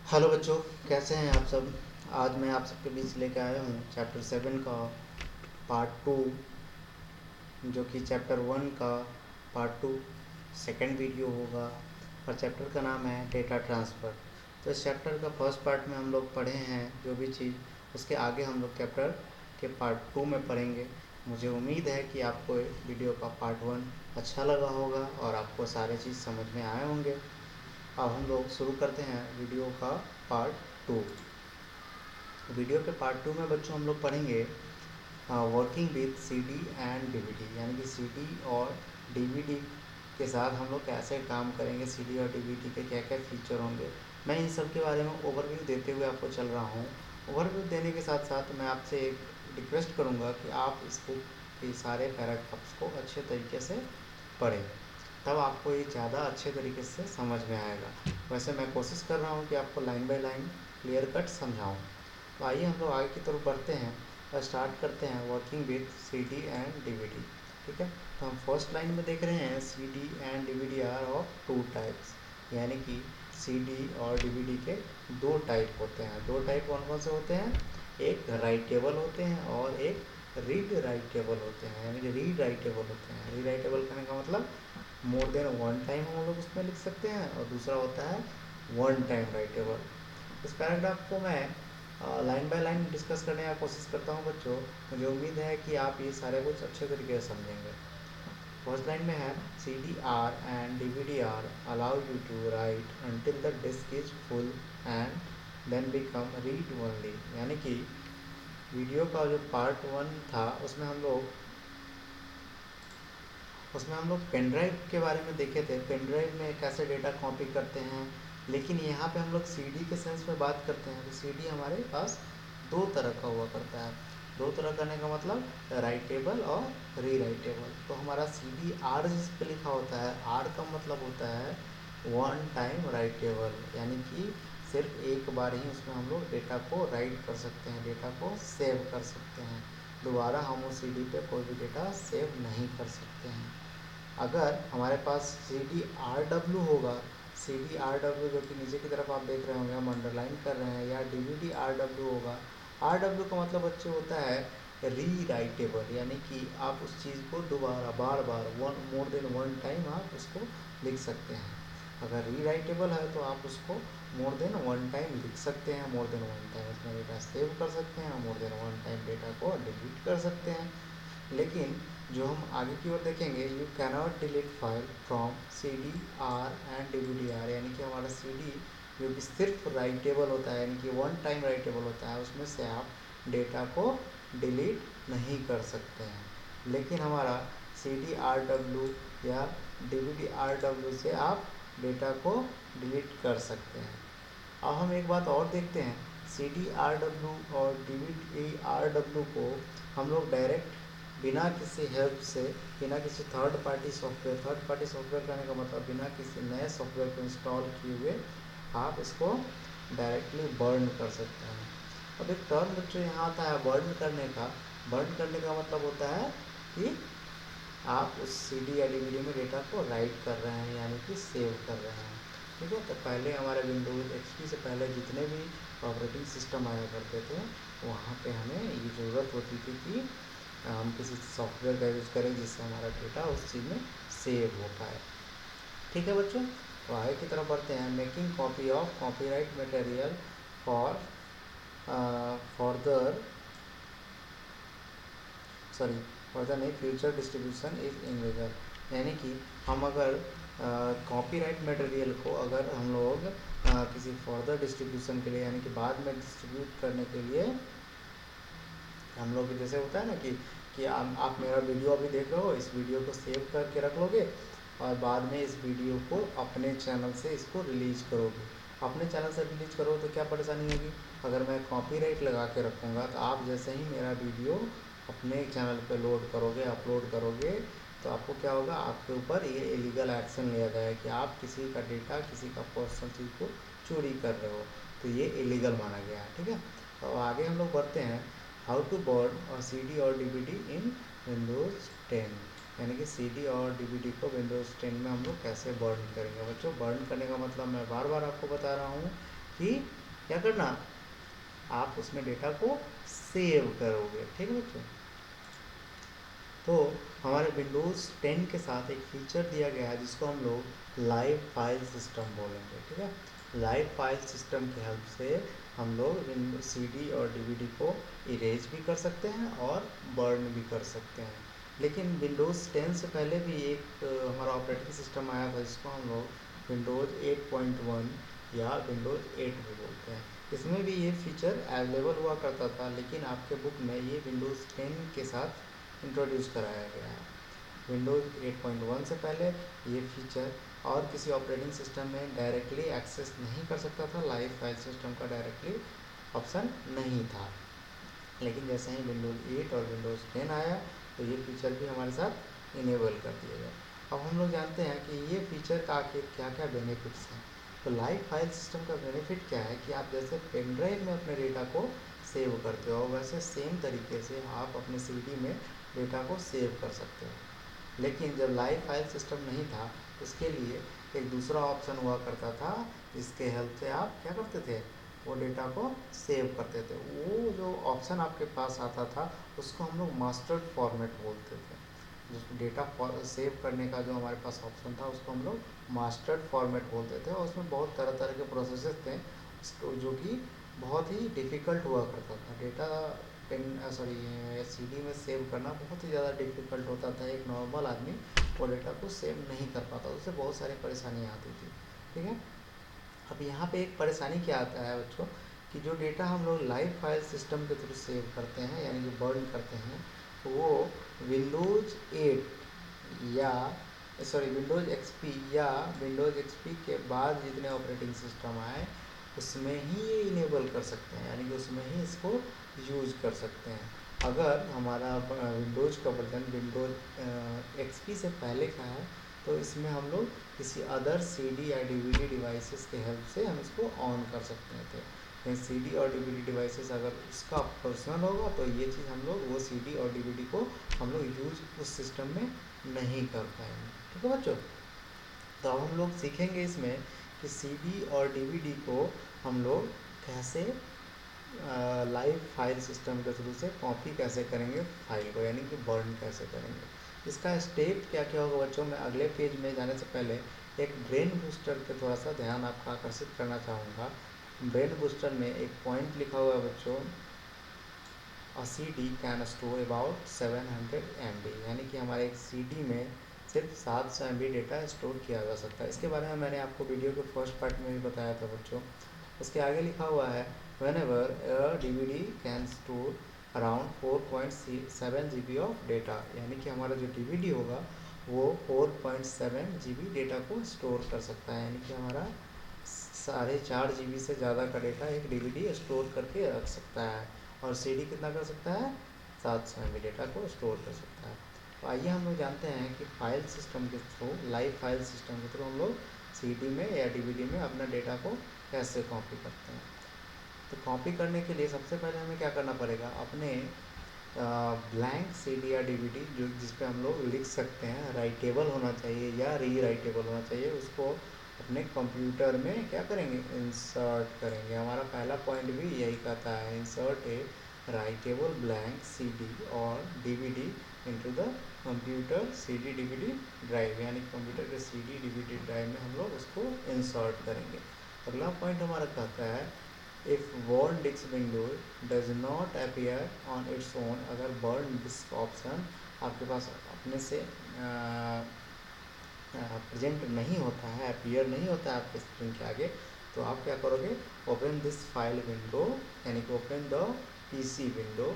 Hello बच्चों, कैसे हैं आप सब। आज मैं आप सबके बीच लेके आया हूँ चैप्टर 7 का पार्ट 2, जो कि चैप्टर 1 का पार्ट 2 सेकेंड वीडियो होगा। और चैप्टर का नाम है डेटा ट्रांसफ़र। तो इस चैप्टर का फर्स्ट पार्ट में हम लोग पढ़े हैं जो भी चीज़, उसके आगे हम लोग चैप्टर के पार्ट 2 में पढ़ेंगे। मुझे उम्मीद है कि आपको वीडियो का पार्ट 1 अच्छा लगा होगा और आपको सारे चीज़ समझ में आए होंगे। अब हम लोग शुरू करते हैं वीडियो का पार्ट 2। वीडियो के पार्ट 2 में बच्चों हम लोग पढ़ेंगे working with CD and DVD, यानी कि सीडी और डीवीडी के साथ हम लोग कैसे काम करेंगे, सीडी और डीवीडी के क्या क्या फीचर होंगे। मैं इन सब के बारे में ओवरव्यू देते हुए आपको चल रहा हूँ। ओवरव्यू देने के साथ साथ मैं आपसे एक रिक्वेस्ट करूँगा कि आप इस बुक के सारे पैराग्राफ्स को अच्छे तरीके से पढ़ें, तब आपको ये ज़्यादा अच्छे तरीके से समझ में आएगा। वैसे मैं कोशिश कर रहा हूँ कि आपको line by line clear cut समझाऊँ। तो आइए हम लोग आगे की तरफ बढ़ते हैं और स्टार्ट करते हैं working with CD and DVD. ठीक है, तो हम फर्स्ट लाइन में देख रहे हैं CD and DVD are of two types, यानी कि सीडी और डीवीडी के दो टाइप होते हैं। दो टाइप कौन कौन से होते हैं? एक राइटेबल होते हैं और एक रीड राइटेबल होते हैं, यानी कि रीड राइटेबल होते हैं। रीड राइटेबल करने का मतलब मोर देन वन टाइम हम लोग उसमें लिख सकते हैं, और दूसरा होता है वन टाइम राइटेबल। इस पैराग्राफ को मैं लाइन बाय लाइन डिस्कस करने का कोशिश करता हूँ बच्चों। मुझे उम्मीद है कि आप ये सारे कुछ अच्छे तरीके से समझेंगे। फर्स्ट लाइन में है C D R and D V D R allow you to write until the disc is full and then become read only, यानी कि वीडियो का जो पार्ट 1 था उसमें हम लोग पेन ड्राइव के बारे में देखे थे, पेन ड्राइव में कैसे डेटा कॉपी करते हैं। लेकिन यहाँ पे हम लोग सीडी के सेंस में बात करते हैं, तो सीडी हमारे पास दो तरह का हुआ करता है। दो तरह करने का मतलब राइटेबल और री राइटेबल। तो हमारा सीडी आर जिस पे लिखा होता है, आर का मतलब होता है वन टाइम राइटेबल, यानी कि सिर्फ एक बार ही उसमें हम लोग डेटा को राइट कर सकते हैं, डेटा को सेव कर सकते हैं। दोबारा हम उस सीडी पे कोई भी डेटा सेव नहीं कर सकते हैं। अगर हमारे पास सी डी आर डब्ल्यू होगा, सी डी आर डब्ल्यू जो कि नीचे की तरफ आप देख रहे होंगे, हम अंडरलाइन कर रहे हैं, या D V D R W होगा। आर डब्ल्यू का मतलब बच्चे होता है री राइटेबल, यानी कि आप उस चीज़ को दोबारा बार बार मोर देन वन टाइम आप उसको लिख सकते हैं। अगर री राइटेबल है तो आप उसको मोर देन वन टाइम लिख सकते हैं, मोर देन वन टाइम उसमें डेटा सेव कर सकते हैं, more than one time data को डिलीट कर सकते हैं। लेकिन जो हम आगे की ओर देखेंगे, you cannot delete file from C D R and D V D R, यानी कि हमारा सी डी जो कि सिर्फ राइटेबल होता है, यानी कि वन टाइम राइटेबल होता है, उसमें से आप डेटा को डिलीट नहीं कर सकते हैं। लेकिन हमारा सी डी आर डब्ल्यू या D V D R W से आप डेटा को डिलीट कर सकते हैं। अब हम एक बात और देखते हैं, सी डी आर डब्ल्यू और D V D R W को हम लोग डायरेक्ट बिना किसी हेल्प से, बिना किसी थर्ड पार्टी सॉफ्टवेयर करने का मतलब बिना किसी नए सॉफ्टवेयर को इंस्टॉल किए हुए आप इसको डायरेक्टली बर्न कर सकते हैं। अब एक टर्म बच्चों यहाँ आता है बर्न करने का। बर्न करने का मतलब होता है कि आप उस सीडी या डीवीडी में डेटा को राइट कर रहे हैं, यानी कि सेव कर रहे हैं। ठीक है, तो पहले हमारे विंडोज एक्सपी से पहले जितने भी ऑपरेटिंग सिस्टम आया करते थे, वहाँ पे हमें ये ज़रूरत होती थी कि हम किसी सॉफ्टवेयर का यूज़ करें जिससे हमारा डेटा उस चीज़ में सेव हो पाए। ठीक है बच्चों, तो आगे की तरफ बढ़ते हैं। Making copy of copyright material for further further नहीं, फ्यूचर डिस्ट्रीब्यूशन इज इनलीगल, यानी कि हम अगर कॉपीराइट मटेरियल को अगर हम लोग किसी फर्दर डिस्ट्रीब्यूशन के लिए, यानी कि बाद में डिस्ट्रीब्यूट करने के लिए, हम लोग जैसे होता है ना कि आप मेरा वीडियो अभी देख रहे हो, इस वीडियो को सेव करके रख लोगे और बाद में इस वीडियो को अपने चैनल से इसको रिलीज़ करोगे। अपने चैनल से रिलीज़ करो तो क्या परेशानी होगी? अगर मैं कॉपीराइट लगा के रखूँगा तो आप जैसे ही मेरा वीडियो अपने चैनल पे लोड करोगे, अपलोड करोगे, तो आपको क्या होगा, आपके ऊपर ये इलीगल एक्शन लिया जाएगा कि आप किसी का डेटा, किसी का पर्सनल चीज़ को चोरी कर रहे हो, तो ये इलीगल माना गया है। ठीक है, तो आगे हम लोग बढ़ते हैं। हाउ टू बर्न और सी डी और D V D in Windows 10, यानी कि सी डी और डी वी डी को विंडोज़ 10 में हम लोग कैसे बर्न करेंगे। बच्चों, बर्न करने का मतलब मैं बार बार आपको बता रहा हूँ कि क्या करना, आप उसमें डेटा को सेव करोगे। ठीक है बच्चों, तो हमारे विंडोज़ 10 के साथ एक फीचर दिया गया है जिसको हम लोग लाइव फाइल सिस्टम बोलेंगे। ठीक है, लाइव फाइल सिस्टम की हेल्प से हम लोग सीडी और डीवीडी को इरेज भी कर सकते हैं और बर्न भी कर सकते हैं। लेकिन विंडोज़ 10 से पहले भी एक हमारा ऑपरेटिंग सिस्टम आया था जिसको हम लोग विंडोज़ 8.1 या विंडोज़ 8 भी बोलते हैं। इसमें भी ये फीचर अवेलेबल हुआ करता था, लेकिन आपके बुक में ये विंडोज़ 10 के साथ इंट्रोड्यूस कराया गया है। विंडोज़ 8.1 से पहले ये फीचर और किसी ऑपरेटिंग सिस्टम में डायरेक्टली एक्सेस नहीं कर सकता था, लाइव फाइल सिस्टम का डायरेक्टली ऑप्शन नहीं था। लेकिन जैसे ही विंडोज़ 8 और विंडोज़ 10 आया तो ये फीचर भी हमारे साथ इनेबल कर दिया गया। अब हम लोग जानते हैं कि ये फीचर का आखिर क्या क्या बेनिफिट्स हैं। तो लाइव फाइल सिस्टम का बेनिफिट क्या है कि आप जैसे पेन ड्राइव में अपने डेटा को सेव करते हो, वैसे सेम तरीके से आप अपने सीडी में डेटा को सेव कर सकते हो। लेकिन जब लाइव फाइल सिस्टम नहीं था, उसके लिए एक दूसरा ऑप्शन हुआ करता था जिसके हेल्प से आप क्या करते थे, वो डेटा को सेव करते थे। वो जो ऑप्शन आपके पास आता था उसको हम लोग मास्टर फॉर्मेट बोलते थे। जो डेटा सेव करने का जो हमारे पास ऑप्शन था उसको हम लोग मास्टर्ड फॉर्मेट बोलते थे, और उसमें बहुत तरह तरह के प्रोसेसेस थे जो कि बहुत ही डिफ़िकल्ट हुआ करता था। डेटा सीडी में सेव करना बहुत ही ज़्यादा डिफ़िकल्ट होता था, एक नॉर्मल आदमी वो डेटा को सेव नहीं कर पाता, उससे बहुत सारी परेशानियाँ आती थी। ठीक है, अब यहाँ पे एक परेशानी क्या आता है बच्चों, कि जो डेटा हम लोग लाइव फाइल सिस्टम के थ्रू सेव करते हैं यानी कि बर्न करते हैं, तो वो विंडोज़ 8 या विंडोज़ एक्सपी या विंडोज़ एक्सपी के बाद जितने ऑपरेटिंग सिस्टम आए उसमें ही ये इनेबल कर सकते हैं, यानी कि उसमें ही इसको यूज़ कर सकते हैं। अगर हमारा विंडोज़ का वर्जन विंडोज़ एक्सपी से पहले का है तो इसमें हम लोग किसी अदर सीडी या डीवीडी डिवाइसेस के हेल्प से हम इसको ऑन कर सकते थे। सीडी और डीवीडी डिवाइसेस अगर उसका पर्सनल होगा तो ये चीज़ हम लोग वो सीडी और डीवीडी को हम लोग यूज उस सिस्टम में नहीं कर पाएंगे। ठीक है बच्चों, तो अब हम लोग सीखेंगे इसमें कि सीडी और डीवीडी को हम लोग कैसे लाइव फाइल सिस्टम के थ्रू से कॉपी कैसे करेंगे फाइल को, यानी कि बर्न कैसे करेंगे। इसका स्टेप क्या क्या होगा बच्चों, मैं अगले पेज में जाने से पहले एक ब्रेन बूस्टर पे थोड़ा सा ध्यान आपका आकर्षित करना चाहूँगा। ब्रेन बूस्टर में एक पॉइंट लिखा हुआ है बच्चों, अ CD can store about 700 MB, यानी कि हमारे एक CD में सिर्फ 700 MB डेटा स्टोर किया जा सकता है। इसके बारे में मैंने आपको वीडियो के फर्स्ट पार्ट में भी बताया था बच्चों। उसके आगे लिखा हुआ है whenever a DVD can store around 4.7 GB of data, यानी कि हमारा जो DVD होगा वो 4.7 GB डेटा को स्टोर कर सकता है, यानी कि हमारा 4.5 GB से ज़्यादा का डेटा एक DVD स्टोर करके रख सकता है। और CD कितना कर सकता है, 700 MB डेटा को स्टोर कर सकता है। तो आइए हम लोग जानते हैं कि फाइल सिस्टम के थ्रू, लाइव फाइल सिस्टम के थ्रू हम लोग CD में या DVD में अपना डेटा को कैसे कॉपी करते हैं। तो कॉपी करने के लिए सबसे पहले हमें क्या करना पड़ेगा, अपने ब्लैंक CD या DVD जो जिस पे हम लोग लिख सकते हैं, राइटेबल होना चाहिए या री राइटेबल होना चाहिए, उसको अपने कंप्यूटर में क्या करेंगे, इंसर्ट करेंगे। हमारा पहला पॉइंट भी यही कहता है, इंसर्ट ए राइटेबल ब्लैंक CD और DVD into the computer CD DVD drive, यानी कंप्यूटर के CD DVD ड्राइव में हम लोग उसको इंसर्ट करेंगे। अगला पॉइंट हमारा कहता है if burn disc window does not appear on its own, अगर बर्न डिस्क ऑप्शन आपके पास अपने से प्रेजेंट नहीं होता है, अपीयर नहीं होता है आपके स्क्रीन के आगे, तो आप क्या करोगे, ओपन दिस फाइल विंडो, यानी कि ओपन द PC विंडो।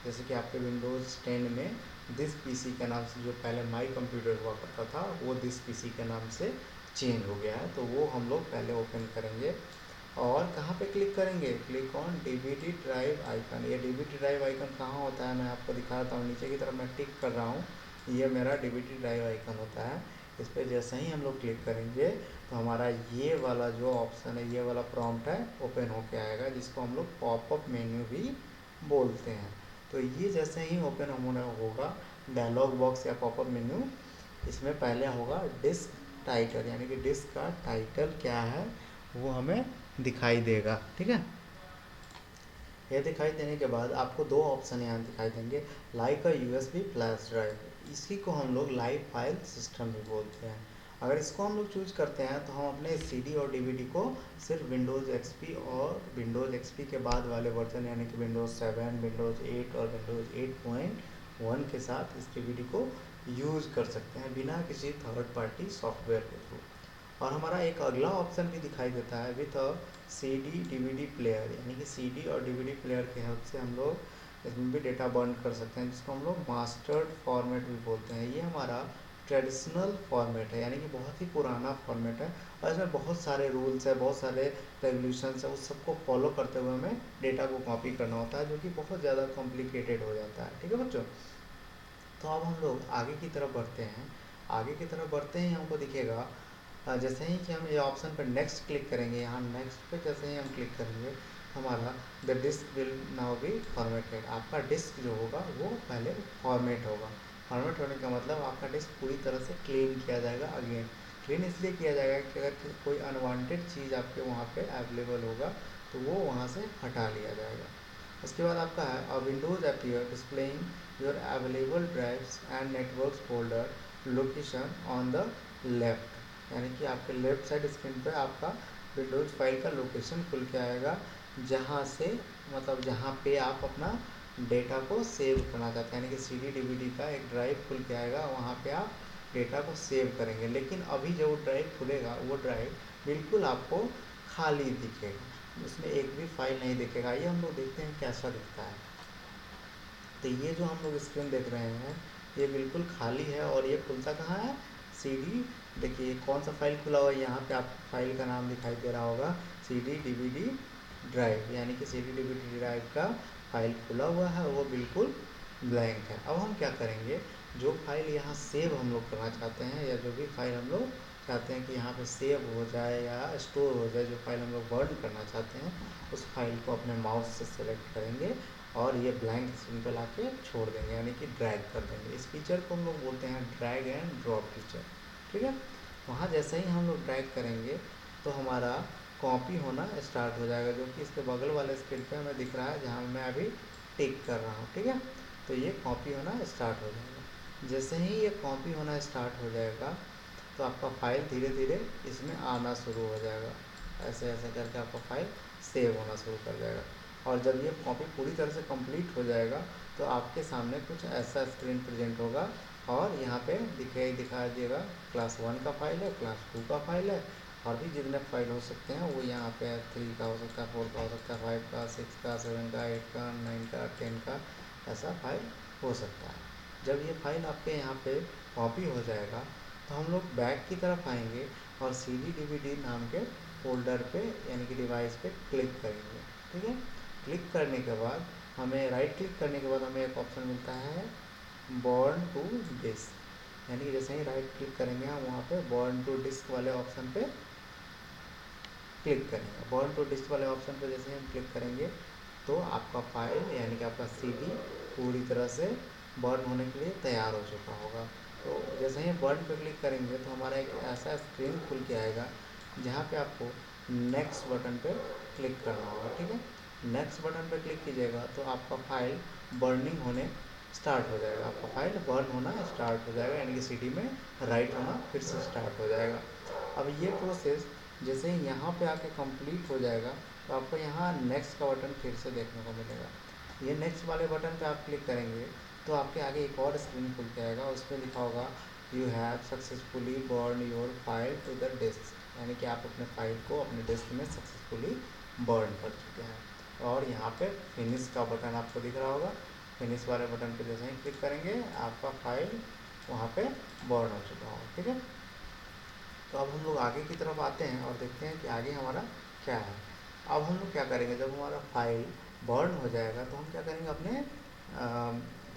जैसे कि आपके विंडोज़ 10 में दिस PC के नाम से जो पहले माई कंप्यूटर हुआ करता था वो दिस PC के नाम से चेंज हो गया है, तो वो हम लोग पहले ओपन करेंगे। और कहाँ पे क्लिक करेंगे, click on DVD drive icon. ये DVD ड्राइव आइकन कहाँ होता है, मैं आपको दिखाता हूँ। नीचे की तरफ मैं टिक कर रहा हूँ, ये मेरा DVD ड्राइव आइकन होता है। इस पर जैसे ही हम लोग क्लिक करेंगे तो हमारा ये वाला जो ऑप्शन है, ये वाला प्रॉम्प्ट है, ओपन होके आएगा, जिसको हम लोग पॉपअप मेन्यू भी बोलते हैं। तो ये जैसे ही ओपन होने होगा डायलॉग बॉक्स या पॉपअप मेन्यू, इसमें पहले होगा डिस्क टाइटल, यानी कि डिस्क का टाइटल क्या है वो हमें दिखाई देगा। ठीक है, ये दिखाई देने के बाद आपको दो ऑप्शन यहाँ दिखाई देंगे, लाइक अ यूएसबी फ्लैश ड्राइव। इसी को हम लोग लाइव फाइल सिस्टम भी बोलते हैं। अगर इसको हम लोग चूज करते हैं तो हम अपने सीडी और डीवीडी को सिर्फ विंडोज़ एक्सपी और विंडोज़ एक्सपी के बाद वाले वर्जन यानी कि विंडोज़ 7, विंडोज़ 8 और विंडोज़ 8.1 के साथ इस डीवीडी को यूज़ कर सकते हैं बिना किसी थर्ड पार्टी सॉफ्टवेयर के थ्रू। और हमारा एक अगला ऑप्शन भी दिखाई देता है with a CD DVD player, यानी कि सीडी और डीवीडी प्लेयर की हेल्प से हम लोग इसमें भी डेटा बर्न कर सकते हैं, जिसको हम लोग मास्टर्ड फॉर्मेट भी बोलते हैं। ये हमारा ट्रेडिशनल फॉर्मेट है, यानी कि बहुत ही पुराना फॉर्मेट है और इसमें बहुत सारे रूल्स है, बहुत सारे रेगुलेशंस है, उस सबको फॉलो करते हुए हमें डेटा को कॉपी करना होता है, जो कि बहुत ज़्यादा कॉम्प्लिकेटेड हो जाता है। ठीक है बच्चों, तो अब हम लोग आगे की तरफ बढ़ते हैं। आगे की तरफ बढ़ते ही हमको दिखेगा जैसे ही कि हम ये ऑप्शन पर नेक्स्ट क्लिक करेंगे, यहाँ नेक्स्ट पे जैसे ही हम क्लिक करेंगे हमारा the disc will now be formatted. आपका डिस्क जो होगा वो पहले फॉर्मेट होगा। फॉर्मेट होने का मतलब आपका डिस्क पूरी तरह से क्लीन किया जाएगा। अगेन क्लीन इसलिए किया जाएगा कि अगर कोई अनवांटेड चीज़ आपके वहाँ पे अवेलेबल होगा तो वो वहाँ से हटा लिया जाएगा। उसके बाद आपका है a windows appear displaying your available drives and networks folder location on the left, यानी कि आपके लेफ्ट साइड स्क्रीन पे आपका विंडोज फाइल का लोकेशन खुल के आएगा, जहाँ से मतलब जहाँ पे आप अपना डेटा को सेव करना चाहते हैं, यानी कि सीडी डीवीडी का एक ड्राइव खुल के आएगा, वहाँ पे आप डेटा को सेव करेंगे। लेकिन अभी जो वो ड्राइव खुलेगा वो ड्राइव बिल्कुल आपको खाली दिखेगा, उसमें एक भी फाइल नहीं दिखेगा। ये हम लोग देखते हैं कैसा दिखता है। तो ये जो हम लोग स्क्रीन देख रहे हैं ये बिल्कुल खाली है और ये खुलता कहाँ है, सीडी। देखिए कौन सा फाइल खुला हुआ है, यहाँ पे आपको फाइल का नाम दिखाई दे रहा होगा सीडी डीवीडी ड्राइव, यानी कि सीडी डीवीडी ड्राइव का फाइल खुला हुआ है, वो बिल्कुल ब्लैंक है। अब हम क्या करेंगे, जो फाइल यहाँ सेव हम लोग करना चाहते हैं या जो भी फाइल हम लोग चाहते हैं कि यहाँ पे सेव हो जाए या स्टोर हो जाए, जो फाइल हम लोग बर्न करना चाहते हैं, उस फाइल को अपने माउस से सेलेक्ट करेंगे और ये ब्लैंक स्क्रीन पे ला के छोड़ देंगे, यानी कि ड्रैग कर देंगे। इस फीचर को हम लोग बोलते हैं ड्रैग एंड ड्रॉप फीचर। ठीक है, वहाँ जैसे ही हम लोग ड्रैग करेंगे तो हमारा कॉपी होना स्टार्ट हो जाएगा, जो कि इसके बगल वाले स्क्रीन पे हमें दिख रहा है जहाँ मैं अभी टिक कर रहा हूँ। ठीक है, तो ये कॉपी होना स्टार्ट हो जाएगा। जैसे ही ये कॉपी होना स्टार्ट हो जाएगा तो आपका फाइल धीरे धीरे इसमें आना शुरू हो जाएगा, ऐसे ऐसे करके आपका फाइल सेव होना शुरू कर जाएगा। और जब ये कॉपी पूरी तरह से कंप्लीट हो जाएगा तो आपके सामने कुछ ऐसा स्क्रीन प्रेजेंट होगा और यहाँ पे दिखा दिएगा क्लास 1 का फाइल है, क्लास 2 का फाइल है, और भी जितने फाइल हो सकते हैं वो यहाँ पे 3 का हो सकता है, 4 का हो सकता है, 5 का, 6 का, 7 का, 8 का, 9 का, 10 का, ऐसा फाइल हो सकता है। जब ये फाइल आपके यहाँ पे कॉपी हो जाएगा तो हम लोग बैक की तरफ आएंगे और सीडी डीवीडी नाम के फोल्डर पे यानी कि डिवाइस पे क्लिक करेंगे। ठीक है, क्लिक करने के बाद हमें राइट क्लिक करने के बाद हमें एक ऑप्शन मिलता है बर्न टू डिस्क, यानी कि जैसे ही राइट क्लिक करेंगे हम वहाँ पे बर्न टू डिस्क वाले ऑप्शन पे क्लिक करेंगे। बर्न टू डिस्क वाले ऑप्शन पे जैसे ही हम क्लिक करेंगे तो आपका फाइल यानी कि आपका सीडी पूरी तरह से बर्न होने के लिए तैयार हो चुका होगा। तो जैसे ही बर्न पे क्लिक करेंगे तो हमारा एक ऐसा स्क्रीन खुल के आएगा जहाँ पे आपको नेक्स्ट बटन पे क्लिक करना होगा। ठीक है, नेक्स्ट बटन पे क्लिक कीजिएगा तो आपका फाइल बर्निंग होने स्टार्ट हो जाएगा, आपका फाइल बर्न होना स्टार्ट हो जाएगा, यानी कि सीडी में राइट होना फिर से स्टार्ट हो जाएगा। अब ये प्रोसेस जैसे ही यहाँ पे आके कंप्लीट हो जाएगा तो आपको यहाँ नेक्स्ट का बटन फिर से देखने को मिलेगा। ये नेक्स्ट वाले बटन पे आप क्लिक करेंगे तो आपके आगे एक और स्क्रीन खुल के आएगा, उस पर लिखा होगा you have successfully burn your file to the disc, यानी कि आप अपने फाइल को अपने डिस्क में सक्सेसफुली बर्न कर चुके हैं। और यहाँ पे फिनिश का बटन आपको दिख रहा होगा, फिनिश वाले बटन पे जैसे ही क्लिक करेंगे आपका फाइल वहाँ पे बर्न हो चुका होगा। ठीक है, तो अब हम लोग आगे की तरफ आते हैं और देखते हैं कि आगे हमारा क्या है। अब हम लोग क्या करेंगे, जब हमारा फाइल बर्न हो जाएगा तो हम क्या करेंगे, अपने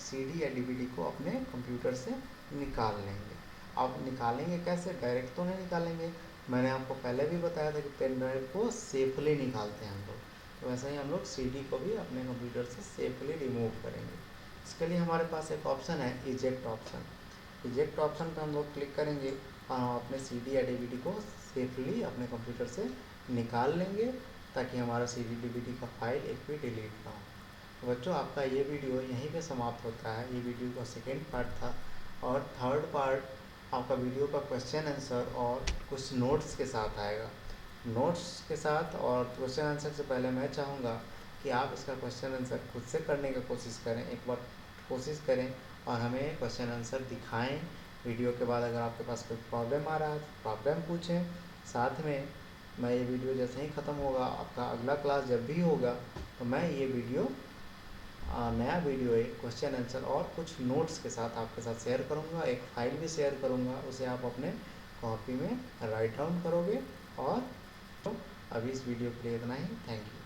सीडी या डीवीडी को अपने कंप्यूटर से निकाल लेंगे। अब निकालेंगे कैसे, डायरेक्ट तो नहीं निकालेंगे, मैंने आपको पहले भी बताया था कि पेन ड्राइव को सेफली निकालते हैं हम लोग, तो वैसे ही हम लोग सीडी को भी अपने कंप्यूटर से सेफली रिमूव करेंगे। इसके लिए हमारे पास एक ऑप्शन है इजेक्ट ऑप्शन। इजेक्ट ऑप्शन पर हम लोग क्लिक करेंगे और हम अपने सीडी या डीवीडी को सेफली अपने कंप्यूटर से निकाल लेंगे ताकि हमारा सी डी DVD का फाइल एक भी डिलीट ना हो। तो बच्चों, आपका ये वीडियो यहीं पे समाप्त होता है। ये वीडियो का सेकेंड पार्ट था, और थर्ड पार्ट आपका वीडियो का क्वेश्चन आंसर और कुछ नोट्स के साथ आएगा। नोट्स के साथ और क्वेश्चन आंसर से पहले मैं चाहूँगा कि आप इसका क्वेश्चन आंसर खुद से करने की कोशिश करें, एक बार कोशिश करें और हमें क्वेश्चन आंसर दिखाएं। वीडियो के बाद अगर आपके पास कोई प्रॉब्लम आ रहा है तो प्रॉब्लम पूछें। साथ में मैं ये वीडियो जैसे ही ख़त्म होगा, आपका अगला क्लास जब भी होगा, तो मैं ये वीडियो नया वीडियो एक क्वेश्चन आंसर और कुछ नोट्स के साथ आपके साथ शेयर करूंगा। एक फाइल भी शेयर करूंगा, उसे आप अपने कॉपी में राइट डाउन करोगे। और तो अभी इस वीडियो के लिए इतना ही। Thank you.